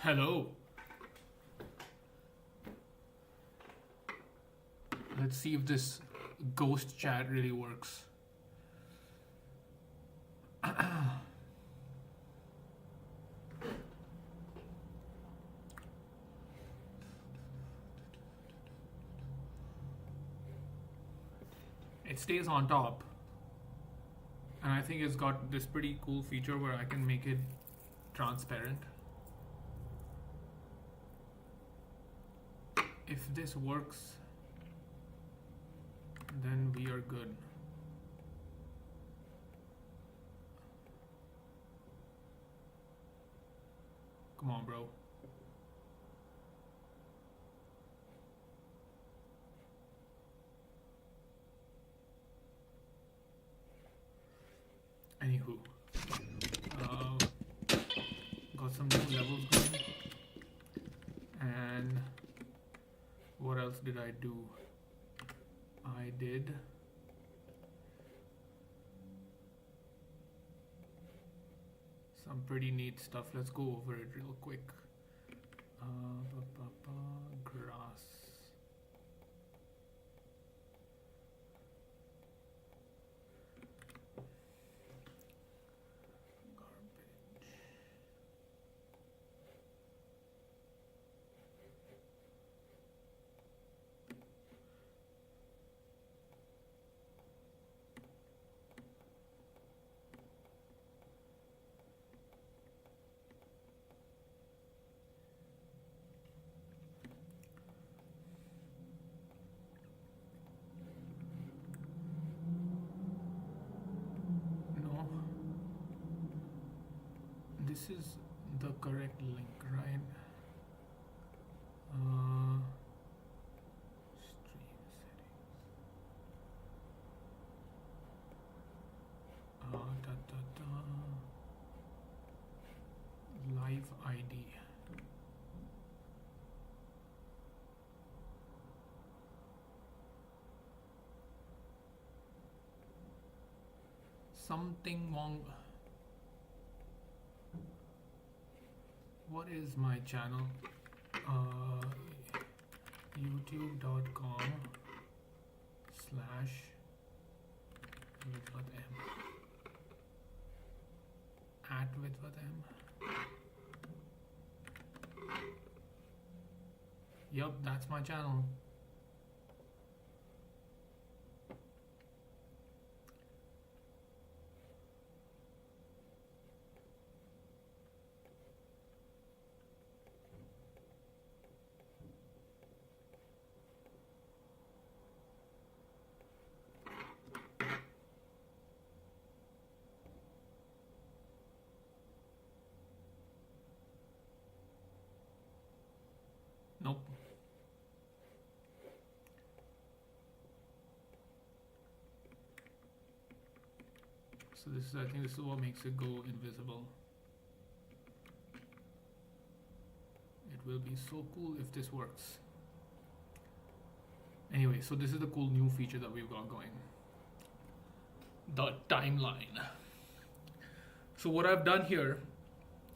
Hello. Let's see if this ghost chat really works. It stays on top, and I think it's got this pretty cool feature where I can make it transparent. If this works, then we are good. Come on, bro. Anywho, got some new levels going. And what else did I do? I did some pretty neat stuff. Let's go over it real quick. Grass. No, this is the correct link, right? Stream settings. Live ID. Something wrong. What is my channel? youtube.com/ @with_m. Yup, that's my channel. Nope. So this is, I think this is what makes it go invisible. It will be so cool if this works. Anyway, so this is the cool new feature that we've got going. The timeline. So what I've done here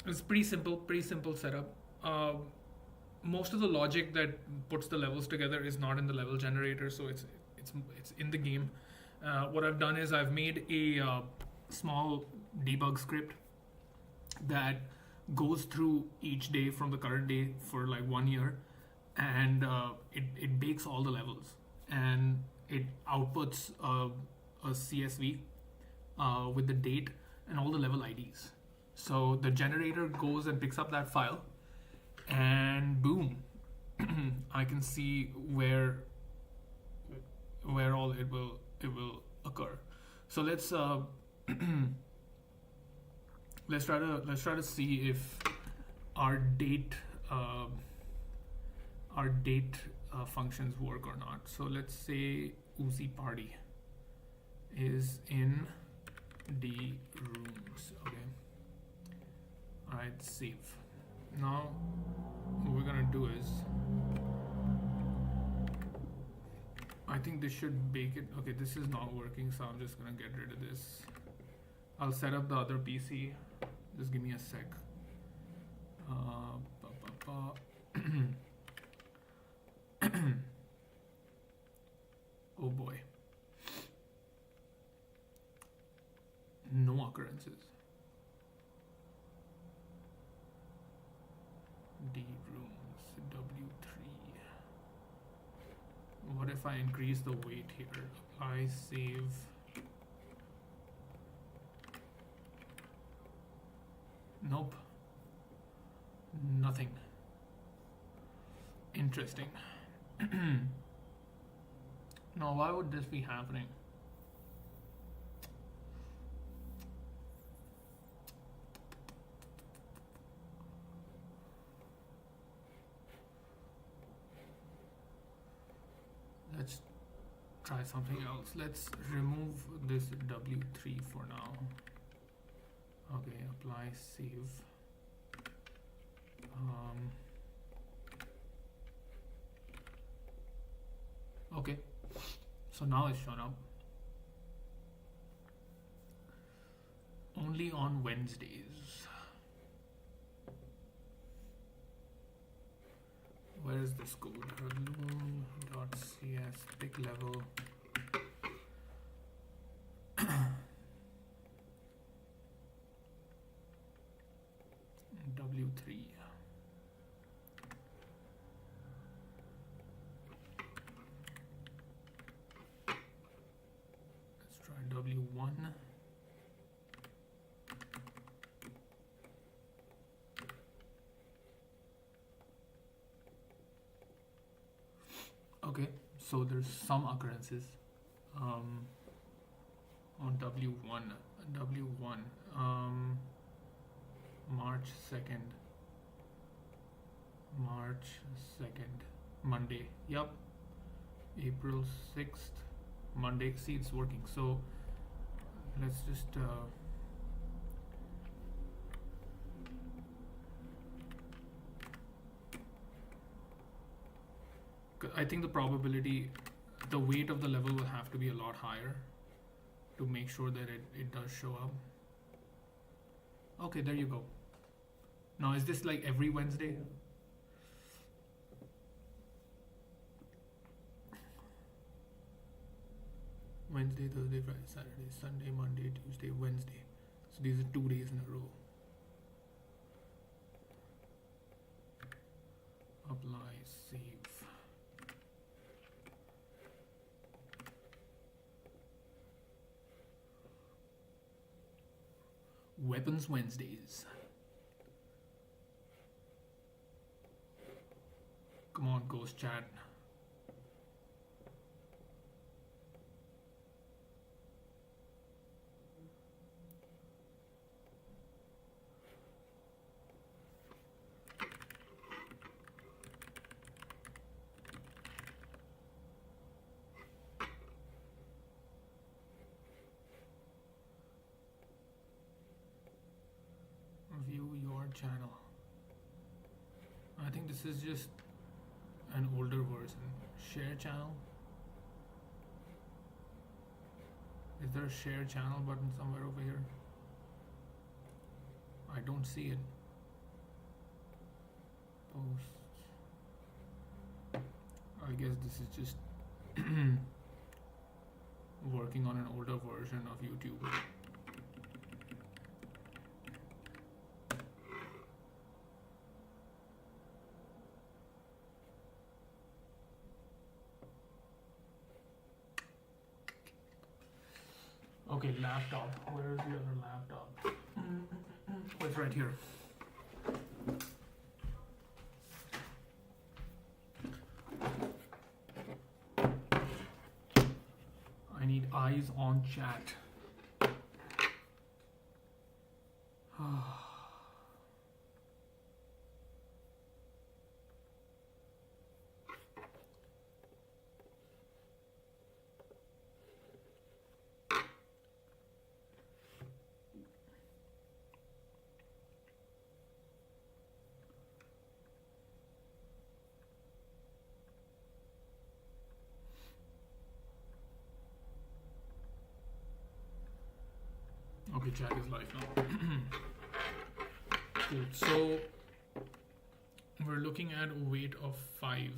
is pretty simple setup. Most of the logic that puts the levels together is not in the level generator, so it's in the game. What I've done is I've made a small debug script that goes through each day from the current day for like 1 year, and it bakes all the levels, and it outputs a CSV with the date and all the level IDs. So the generator goes and picks up that file, and boom, I can see where all it will occur. So let's let's try to see if our date functions work or not. So let's say Uzi party is in the rooms. Okay. All right, save. Now what we're gonna do is, I think this should bake it. Okay, this is not working, so I'm just gonna get rid of this. I'll set up the other PC. Just give me a sec. Oh boy. No occurrences. D rooms, W3. What if I increase the weight here? Apply, save. Nope. Nothing. Interesting. Now, why would this be happening? Let's try something else. Let's remove this W3 for now. Okay, apply, save. Okay, so now it's shown up. Only on Wednesdays. Where is this code? Loom.cs pick level. W3. Let's try W1. Okay, so there's some occurrences on W1. March 2nd. Monday. Yep. April 6th. Monday. See, it's working. So let's just I think the probability, the weight of the level will have to be a lot higher to make sure that it does show up. Okay, there you go. Now, is this like every Wednesday? Wednesday, Thursday, Friday, Saturday, Sunday, Monday, Tuesday, Wednesday. So these are 2 days in a row. Apply, save. Weapons Wednesdays. Come on, Ghost Chat. View your channel. I think this is just an older version. Share channel. Is there a share channel button somewhere over here? I don't see it. Posts. I guess this is just working on an older version of YouTube. Okay, laptop. Where is the other laptop? Oh, it's right here. I need eyes on chat. Okay, chat is live now. Cool. So we're looking at a weight of 5.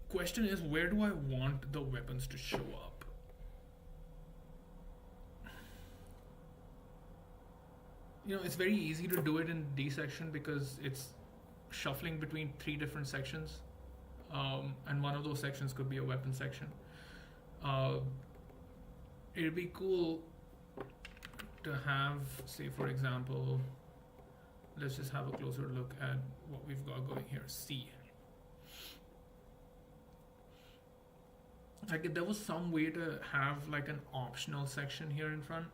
Question is, where do I want the weapons to show up? You know, it's very easy to do it in D section because it's shuffling between 3 different sections, and one of those sections could be a weapon section. It'd be cool to have, say for example, let's just have a closer look at what we've got going here. C. Like if there was some way to have like an optional section here in front,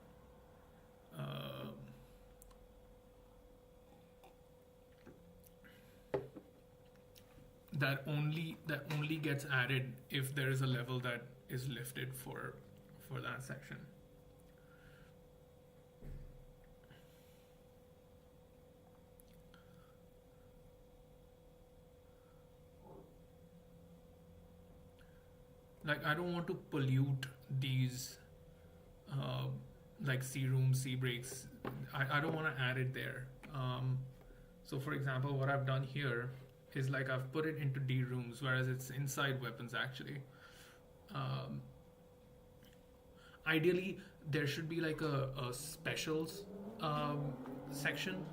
that only gets added if there is a level that is lifted for that section. Like I don't want to pollute these like C rooms, C breaks. I don't want to add it there. So for example, what I've done here is like I've put it into D rooms, whereas it's inside weapons actually. Ideally, there should be like a specials section,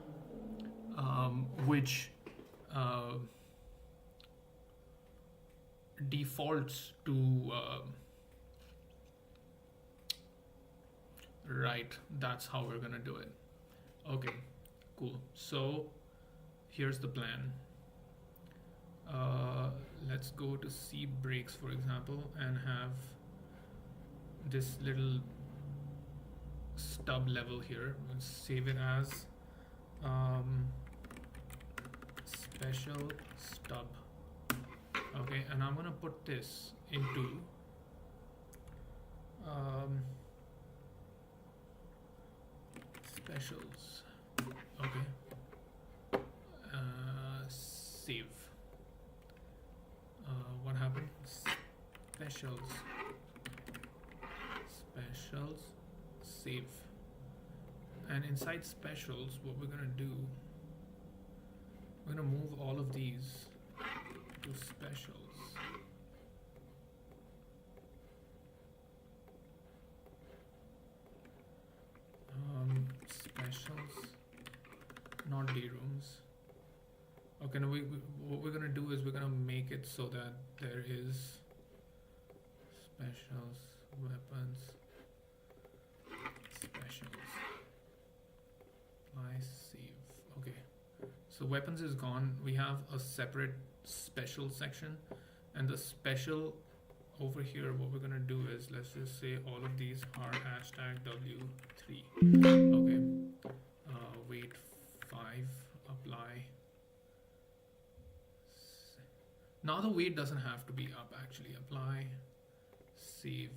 which defaults to right. That's how we're gonna do it. Okay, cool. So here's the plan. Let's go to C breaks, for example, and have this little stub level here. Let's save it as special stub. Okay, and I'm gonna put this into specials. Okay, save. What happened? Specials, save. And inside specials, what we're gonna do, we're gonna move all of these to specials. Specials, not D rooms. Okay, now what we're gonna do is we're gonna make it so that there is specials, weapons, specials. I save. Okay, so weapons is gone. We have a separate special section, and the special over here, what we're gonna do is let's just say all of these are hashtag W3. Okay, weight 5, apply. Now the weight doesn't have to be up actually. Apply, save.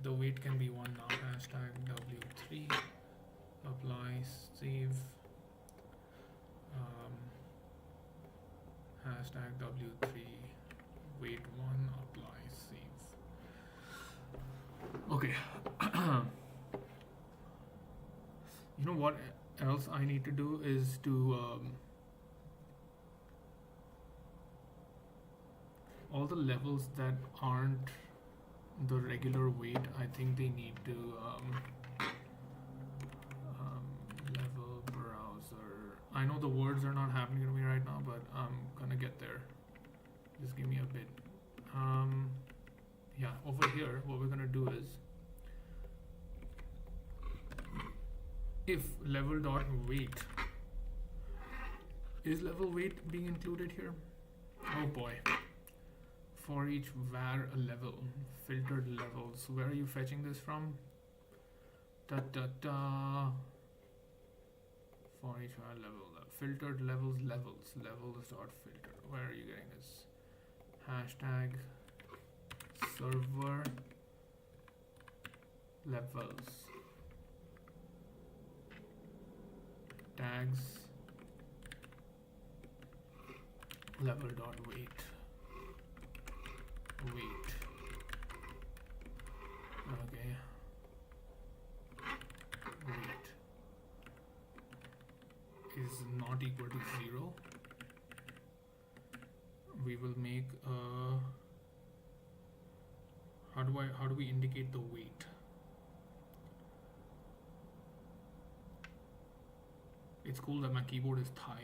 The weight can be 1 now. Hashtag W3. Apply, save. Hashtag W3. Weight 1. Apply, save. Okay. You know what else I need to do is to all the levels that aren't the regular weight, I think they need to level browser. I know the words are not happening to me right now, but I'm gonna get there. Just give me a bit. Yeah, over here, what we're gonna do is if level dot weight is level weight being included here. Oh boy. For each var level, filtered levels. Where are you fetching this from? Da da da. For each var level, filtered levels, levels dot filter. Where are you getting this? Hashtag server levels. Tags level dot weight. Okay, not equal to 0, we will make how do we indicate the weight? It's cool that my keyboard is Thai.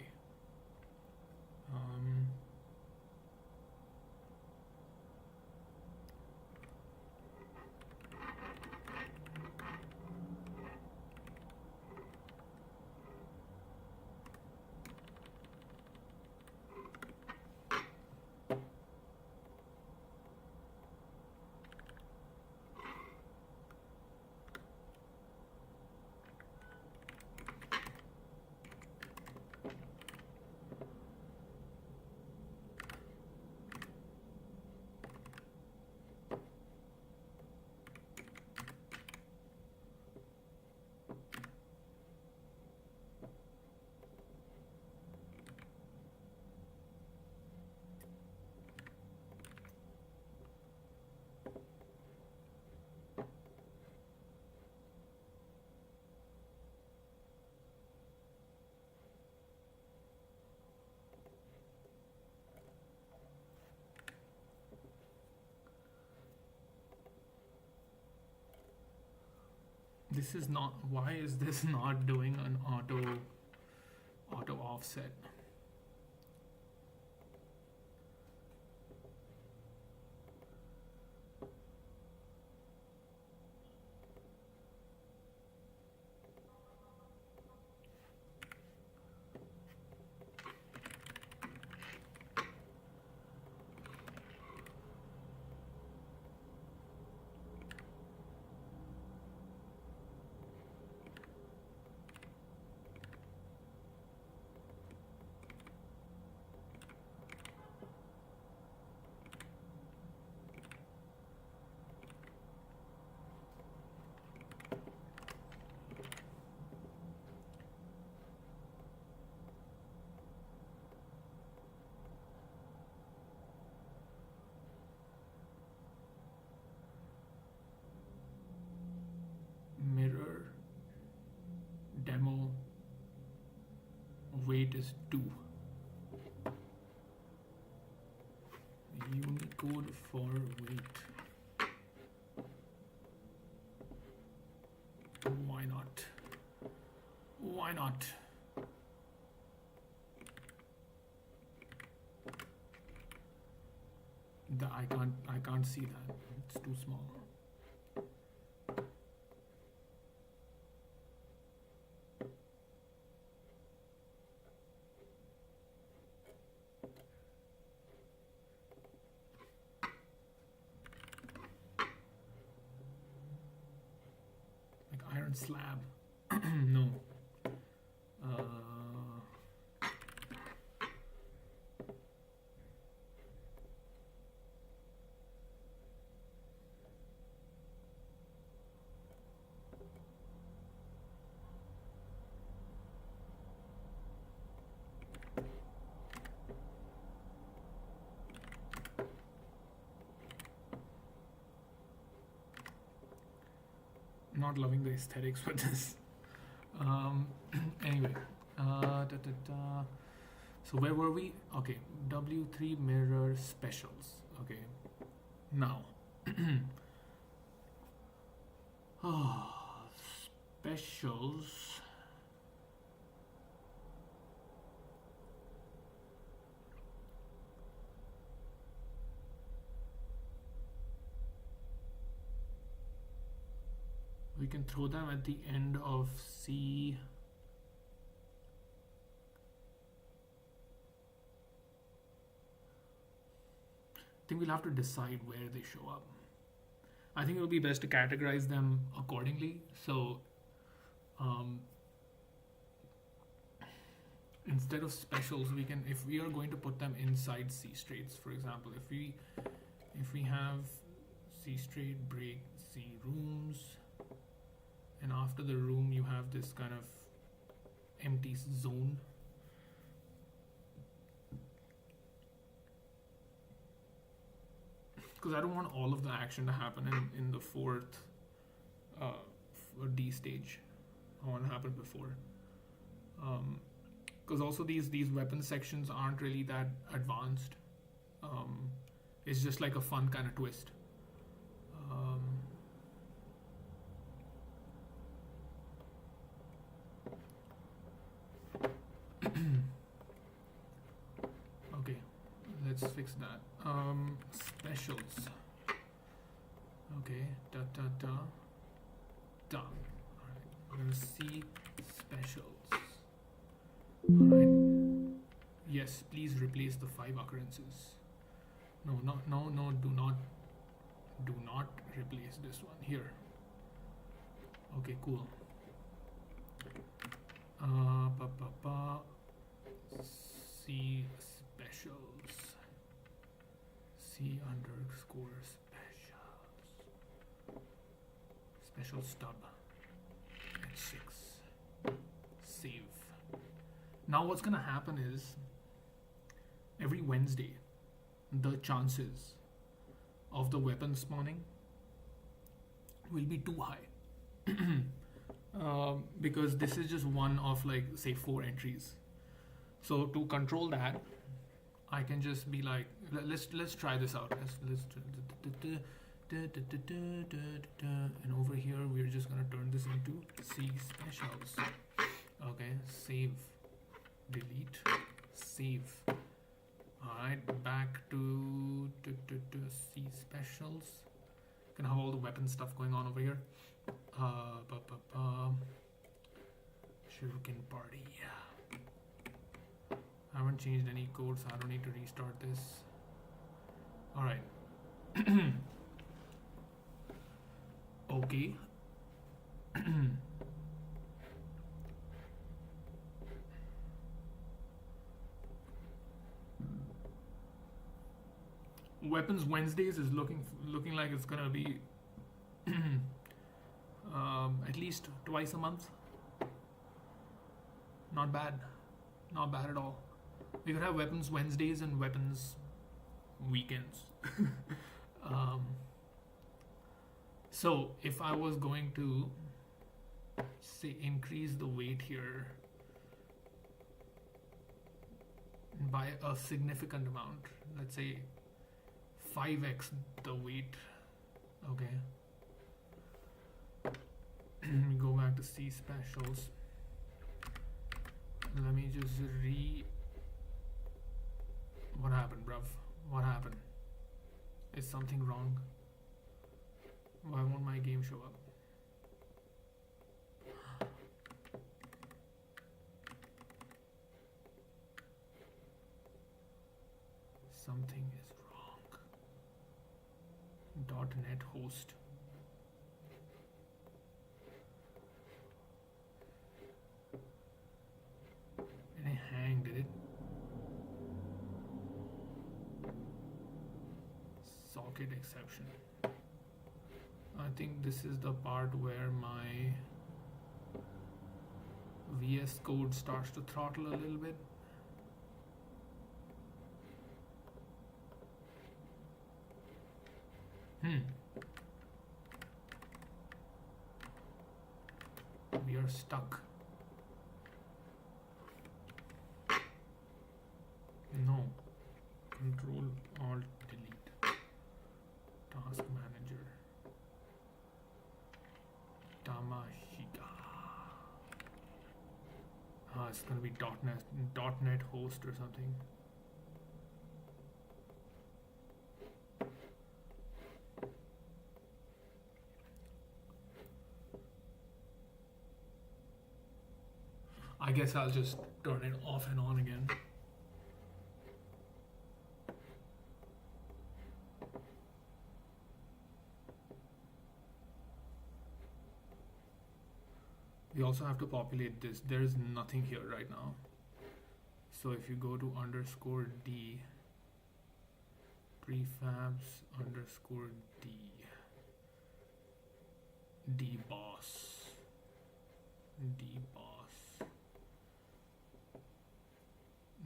This is not, why is this not doing an auto offset? Mirror demo weight is 2. Unicode for weight. Why not? Why not? I can't see that. It's too small. Slab. No. Not loving the aesthetics for this. Anyway, so where were we? Okay, W3 mirror specials. Okay, now, specials. We can throw them at the end of C. I think we'll have to decide where they show up. I think it will be best to categorize them accordingly. So instead of specials, we can, if we are going to put them inside C straights, for example, if we have C straight break C rooms, and after the room you have this kind of empty zone. Because I don't want all of the action to happen in the fourth D stage. I want it to happen before. because also these weapon sections aren't really that advanced. It's just like a fun kind of twist. Okay, let's fix that. Specials. Okay, da da da. Done. Alright, we're gonna see specials. Alright. Yes, please replace the 5 occurrences. No, do not replace this one here. Okay, cool. C specials. C underscore specials. Special stub. At 6. Save. Now what's gonna happen is every Wednesday the chances of the weapon spawning will be too high. Because this is just one of like say 4 entries. So to control that, I can just be like, let's try this out. And over here we're just gonna turn this into C specials. Okay, save, delete, save. Alright, back to C specials. Can have all the weapon stuff going on over here. Shuriken party. I haven't changed any code, so I don't need to restart this. Alright. Okay. Weapons Wednesdays is looking like it's gonna be at least twice a month. Not bad at all. We could have Weapons Wednesdays and Weapons weekends. So if I was going to say increase the weight here by a significant amount, let's say 5x the weight. Okay. Go back to C specials. Let me just what happened, bruv? What happened? Is something wrong? Why won't my game show up? Something is wrong. .NET host. Did it hang? Did it? Socket exception. I think this is the part where my VS Code starts to throttle a little bit. We are stuck. No. Control Alt Delete. Task Manager. Tamashika. It's gonna be .NET host or something. I guess I'll just turn it off and on again. We also have to populate this. There is nothing here right now. So if you go to _D, prefabs _D, dboss,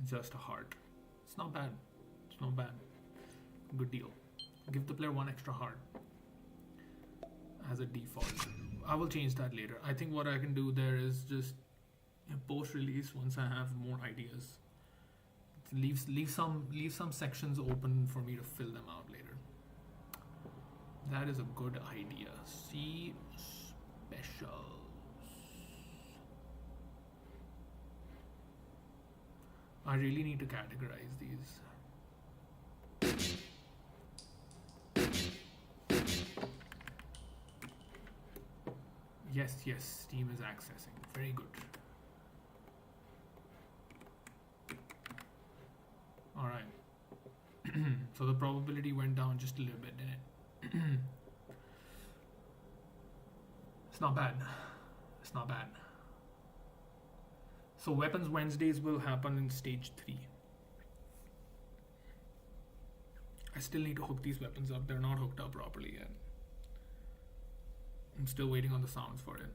just a heart. It's not bad. It's not bad. Good deal. Give the player 1 extra heart as a default. I will change that later. I think what I can do there is just post release, once I have more ideas, leave some sections open for me to fill them out later. That is a good idea. See specials. I really need to categorize these. Yes, Steam is accessing. Very good. All right. So the probability went down just a little bit, didn't it? It's not bad. It's not bad. So Weapons Wednesdays will happen in stage 3. I still need to hook these weapons up. They're not hooked up properly yet. I'm still waiting on the sounds for it.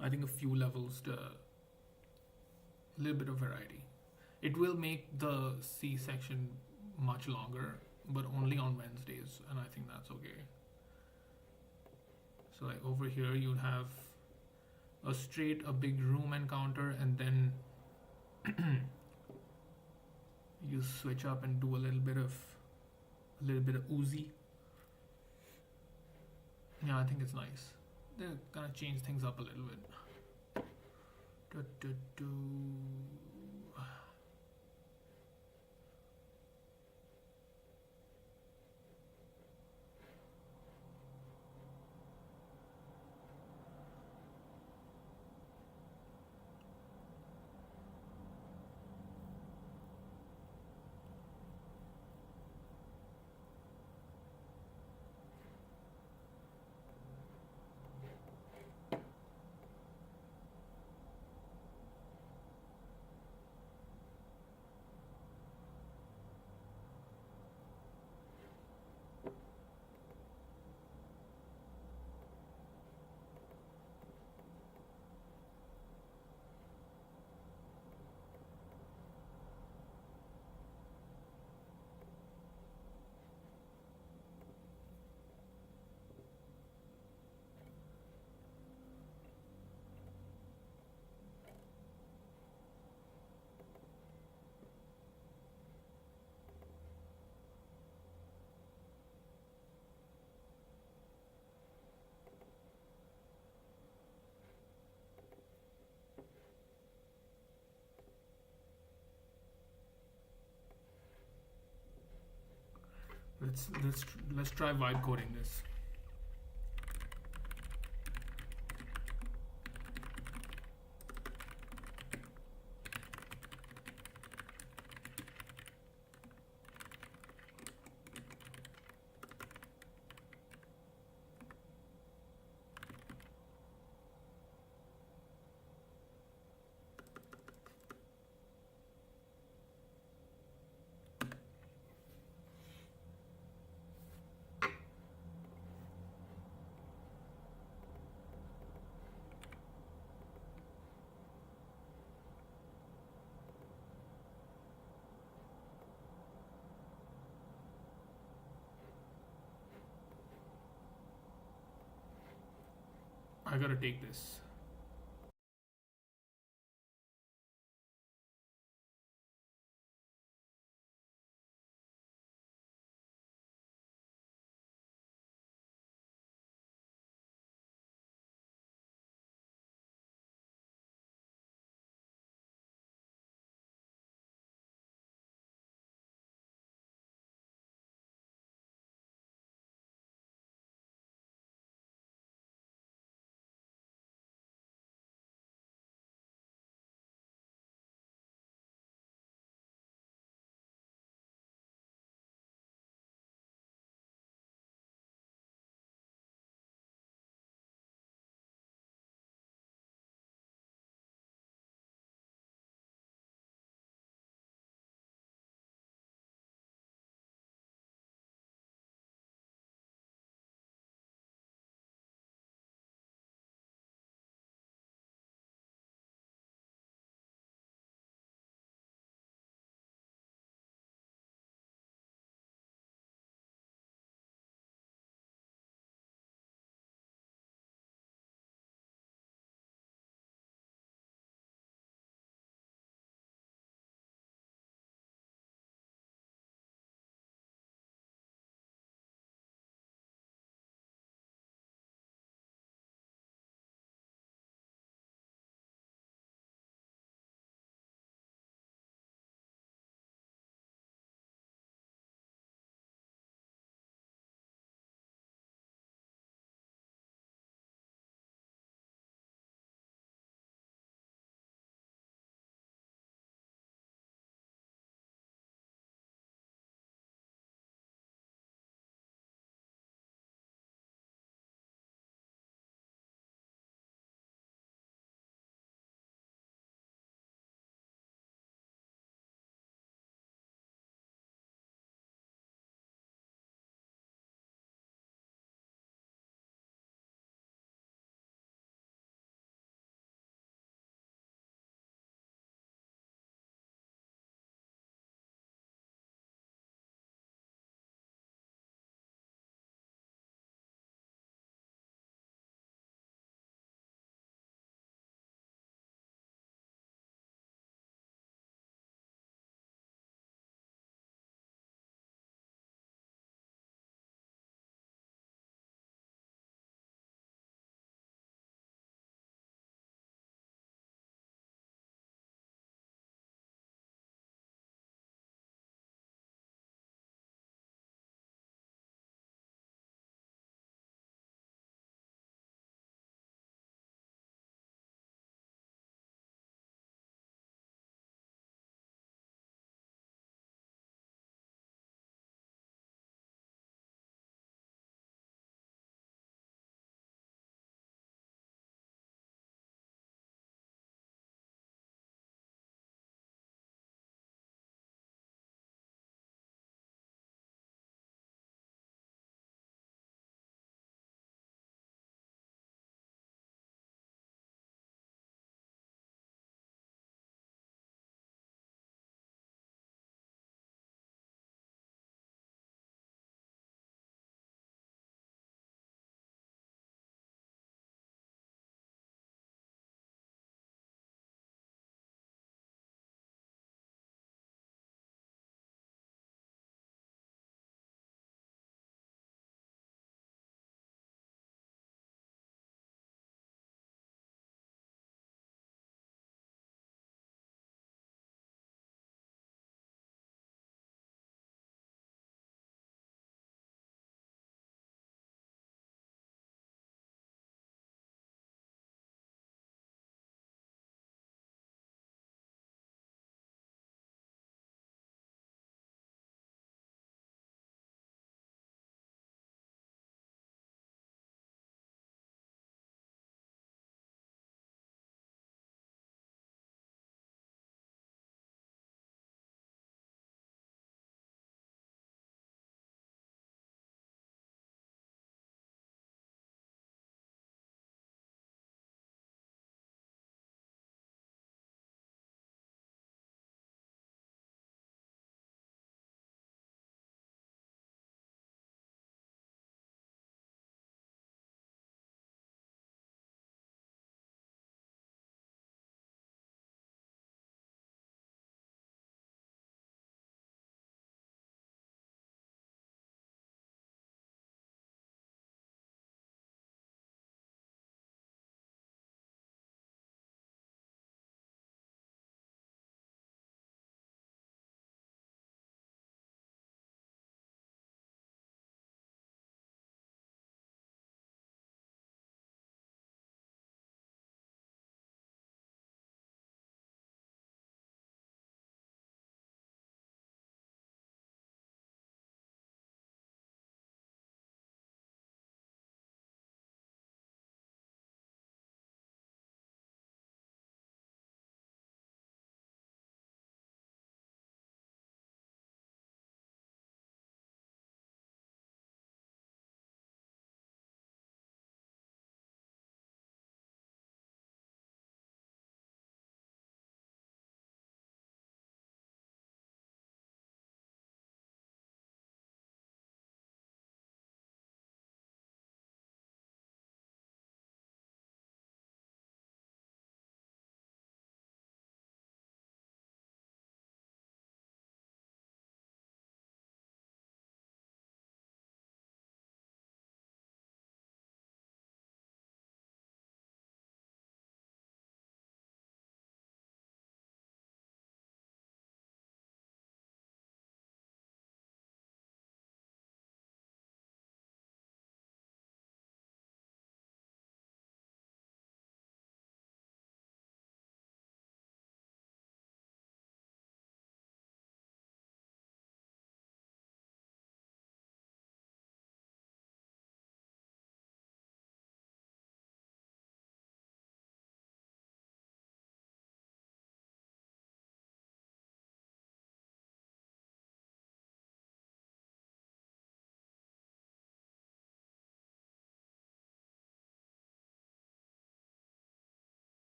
I think a few levels to a little bit of variety. It will make the C section much longer, but only on Wednesdays, and I think that's okay. So like over here you'd have a big room encounter, and then you switch up and do a little bit of Uzi. Yeah, I think it's nice. They're gonna change things up a little bit. Let's try vibe coding this. I gotta take this.